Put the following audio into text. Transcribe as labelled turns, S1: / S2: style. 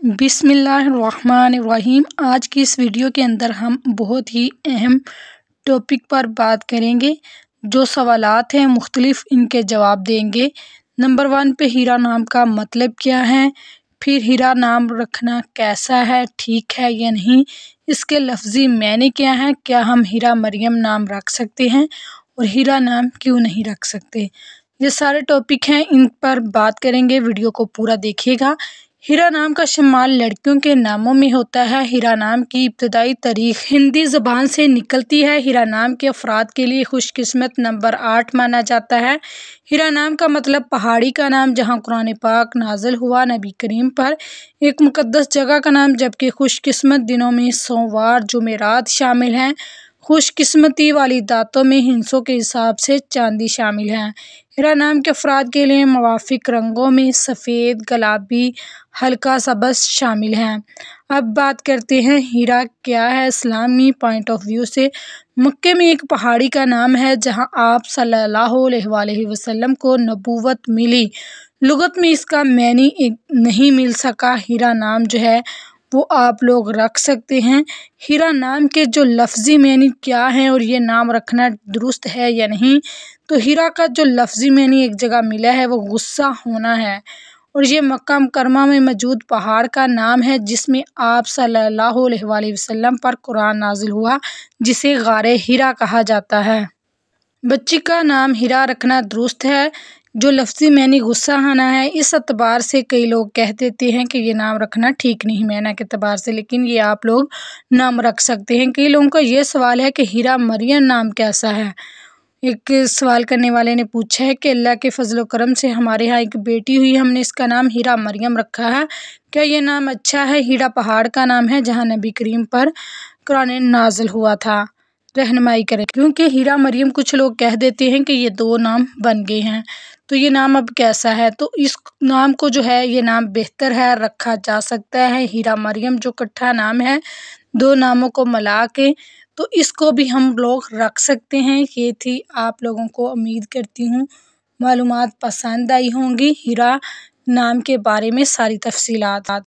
S1: बिस्मिल्लाहिर्रहमानिर्रहीम। आज की इस वीडियो के अंदर हम बहुत ही अहम टॉपिक पर बात करेंगे। जो सवालात हैं मुख्तलिफ इनके जवाब देंगे। नंबर 1 पे हीरा नाम का मतलब क्या है, फिर हीरा नाम रखना कैसा है, ठीक है या नहीं, इसके लफ्ज़ी मायने क्या है, क्या हम हीरा मरियम नाम रख सकते हैं और हीरा नाम क्यों नहीं रख सकते। ये सारे टॉपिक हैं, इन पर बात करेंगे। वीडियो को पूरा देखिएगा। हीरा नाम का इस्तेमाल लड़कियों के नामों में होता है। हीरा नाम की इब्तदाई तारीख हिंदी ज़बान से निकलती है। हीरा नाम के अफराद के लिए खुशकिस्मत नंबर 8 माना जाता है। हीरा नाम का मतलब पहाड़ी का नाम जहां कुरान पाक नाज़िल हुआ नबी करीम पर, एक मुक़द्दस जगह का नाम, जबकि खुशकिस्मत दिनों में सोमवार जुमेरात शामिल हैं। खुशकिस्मती वाली दातों में हिंसों के हिसाब से चांदी शामिल है। हीरा नाम के अफराद के लिए मुवाफिक रंगों में सफ़ेद, गुलाबी, हल्का सब्ज़ शामिल हैं। अब बात करते हैं हीरा क्या है इस्लामी पॉइंट ऑफ व्यू से। मक्के में एक पहाड़ी का नाम है जहां आप सल्लल्लाहु अलैहि वसल्लम को नबूवत मिली। लुगत में इसका मानी नहीं मिल सका। हीरा नाम जो है वो आप लोग रख सकते हैं। हीरा नाम के जो लफ्ज़ी मानी क्या है और ये नाम रखना दुरुस्त है या नहीं, तो हीरा का जो लफ्ज़ी मानी एक जगह मिला है वो गुस्सा होना है, और ये मक्का मुकरमा में मौजूद पहाड़ का नाम है जिसमें आप सल्लल्लाहु अलैहि वसल्लम पर कुरान नाजिल हुआ, जिसे गारे हीरा कहा जाता है। बच्ची का नाम हीरा रखना दुरुस्त है। जो लफ्ज़ी मानी गुस्सा आना है, इस एतबार से कई लोग कह देते हैं कि ये नाम रखना ठीक नहीं माना के एतबार से, लेकिन ये आप लोग नाम रख सकते हैं। कई लोगों का ये सवाल है कि हीरा मरियम नाम कैसा है। एक सवाल करने वाले ने पूछा है कि अल्लाह के फजल करम से हमारे यहाँ एक बेटी हुई, हमने इसका नाम हीरा मरियम रखा है, क्या ये नाम अच्छा है। हीरा पहाड़ का नाम है जहाँ नबी करीम पर कुरान नाजिल हुआ था। रहनुमाई करें, क्योंकि हीरा मरियम कुछ लोग कह देते हैं कि ये 2 नाम बन गए हैं, तो ये नाम अब कैसा है। तो इस नाम को जो है ये नाम बेहतर है, रखा जा सकता है। हीरा मरियम जो इकट्ठा नाम है 2 नामों को मिला के, तो इसको भी हम लोग रख सकते हैं। ये थी आप लोगों को, उम्मीद करती हूँ मालूमात पसंद आई होंगी हीरा नाम के बारे में सारी तफसीलात।